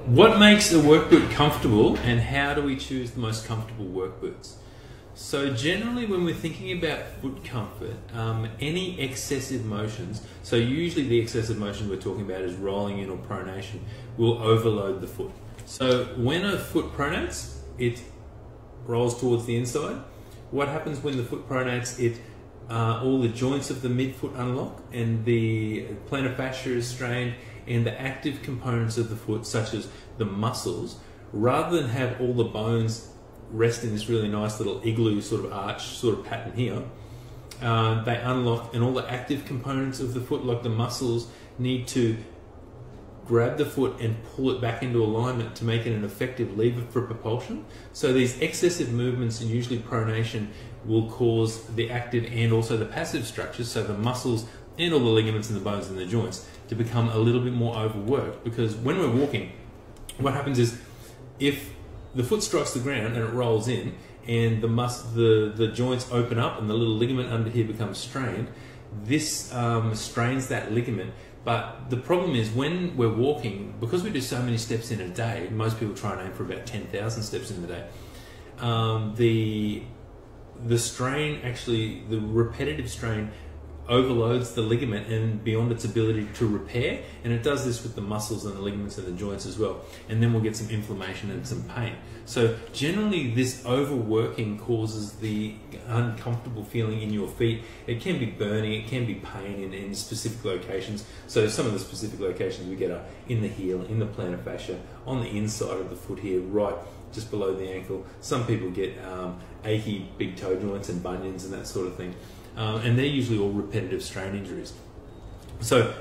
What makes a work boot comfortable, and how do we choose the most comfortable work boots? So generally when we're thinking about foot comfort, any excessive motions, so usually the excessive motion we're talking about is rolling in or pronation, will overload the foot. So when a foot pronates, it rolls towards the inside. What happens when the foot pronates? All the joints of the midfoot unlock and the plantar fascia is strained, and the active components of the foot, such as the muscles, rather than have all the bones rest in this really nice little igloo sort of arch sort of pattern here, they unlock, and all the active components of the foot, like the muscles, need to grab the foot and pull it back into alignment to make it an effective lever for propulsion. So these excessive movements, and usually pronation, will cause the active and also the passive structures, so the muscles and all the ligaments and the bones and the joints, to become a little bit more overworked. Because when we're walking, what happens is, if the foot strikes the ground and it rolls in, and the joints open up and the little ligament under here becomes strained, this strains that ligament. But the problem is, when we're walking, because we do so many steps in a day, most people try and aim for about 10,000 steps in a day, the strain, actually, the repetitive strain overloads the ligament and beyond its ability to repair, and it does this with the muscles and the ligaments and the joints as well, and then we'll get some inflammation and some pain. So generally this overworking causes the uncomfortable feeling in your feet. It can be burning, it can be pain in specific locations. So some of the specific locations we get are in the heel, in the plantar fascia, on the inside of the foot here, right just below the ankle. Some people get achy big toe joints and bunions and that sort of thing. And they're usually all repetitive strain injuries. So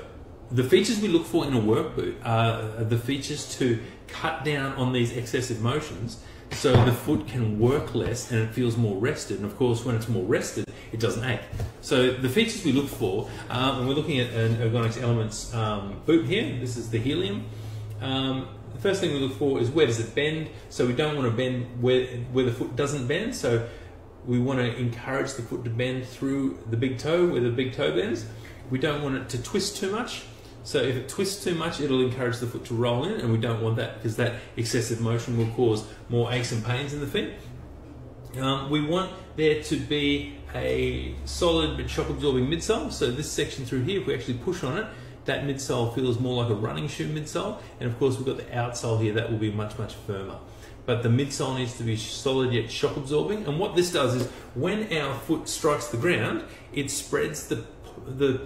the features we look for in a work boot are the features to cut down on these excessive motions, so the foot can work less and it feels more rested. And of course, when it's more rested, it doesn't ache. So the features we look for, when we're looking at an Ergonomics Elements boot here, this is the Helium. The first thing we look for is, where does it bend? So we don't want to bend where the foot doesn't bend. So we want to encourage the foot to bend through the big toe, where the big toe bends. We don't want it to twist too much. So if it twists too much, it'll encourage the foot to roll in, and we don't want that, because that excessive motion will cause more aches and pains in the feet. We want there to be a solid but shock-absorbing midsole. So this section through here, if we actually push on it, that midsole feels more like a running shoe midsole. And of course, we've got the outsole here, that will be much, much firmer. But the midsole needs to be solid yet shock absorbing. And what this does is, when our foot strikes the ground, it spreads the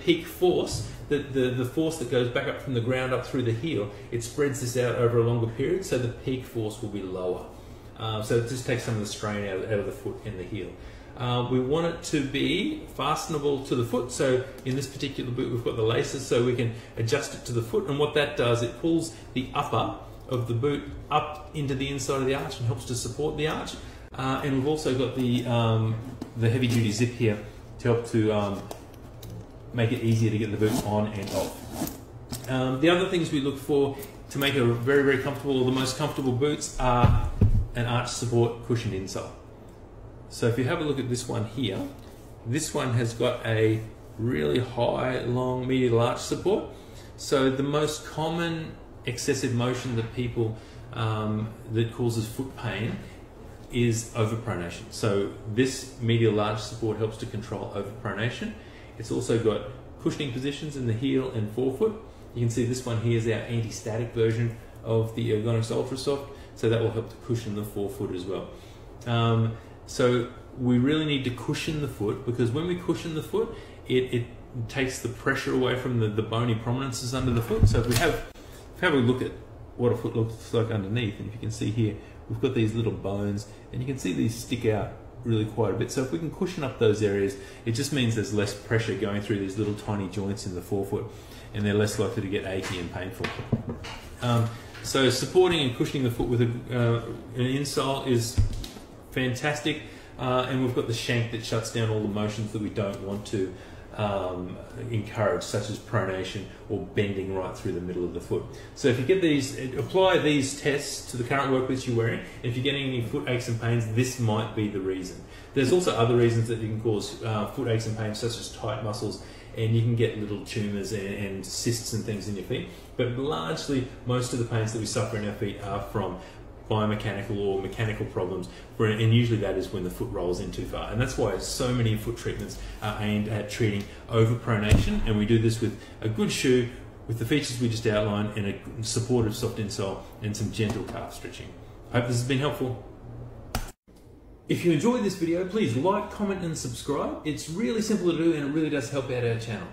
peak force, the force that goes back up from the ground up through the heel. It spreads this out over a longer period, so the peak force will be lower. So it just takes some of the strain out of the foot and the heel. We want it to be fastenable to the foot. So in this particular boot, we've got the laces, so we can adjust it to the foot. And what that does, it pulls the upper of the boot up into the inside of the arch and helps to support the arch. And we've also got the heavy duty zip here to help to make it easier to get the boot on and off. The other things we look for to make a very, very comfortable, or the most comfortable boots, are an arch support cushioned insole. So if you have a look at this one here, this one has got a really high, long medial arch support. So the most common excessive motion that people, that causes foot pain, is overpronation. So this medial arch support helps to control overpronation. It's also got cushioning positions in the heel and forefoot. You can see this one here is our anti-static version of the Ergonomics Ultra Soft, so that will help to cushion the forefoot as well. So we really need to cushion the foot, because when we cushion the foot, it takes the pressure away from the bony prominences under the foot. So if we have a look at what a foot looks like underneath, and if you can see here, we've got these little bones, and you can see these stick out really quite a bit. So if we can cushion up those areas, it just means there's less pressure going through these little tiny joints in the forefoot, and they're less likely to get achy and painful. So supporting and cushioning the foot with an insole is fantastic, and we've got the shank that shuts down all the motions that we don't want to encourage, such as pronation or bending right through the middle of the foot. So if you get these, apply these tests to the current work boots you're wearing. If you're getting any foot aches and pains, this might be the reason. There's also other reasons that you can cause foot aches and pains, such as tight muscles and you can get little tumours and cysts and things in your feet. But largely, most of the pains that we suffer in our feet are from biomechanical or mechanical problems, and usually that is when the foot rolls in too far. And that's why so many foot treatments are aimed at treating overpronation, and we do this with a good shoe, with the features we just outlined, and a supportive soft insole and some gentle calf stretching. I hope this has been helpful. If you enjoyed this video, please like, comment and subscribe. It's really simple to do and it really does help out our channel.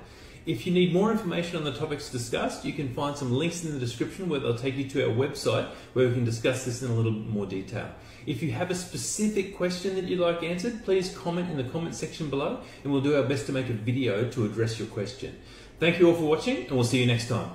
If you need more information on the topics discussed, you can find some links in the description where they'll take you to our website where we can discuss this in a little more detail. If you have a specific question that you'd like answered, please comment in the comment section below and we'll do our best to make a video to address your question. Thank you all for watching and we'll see you next time.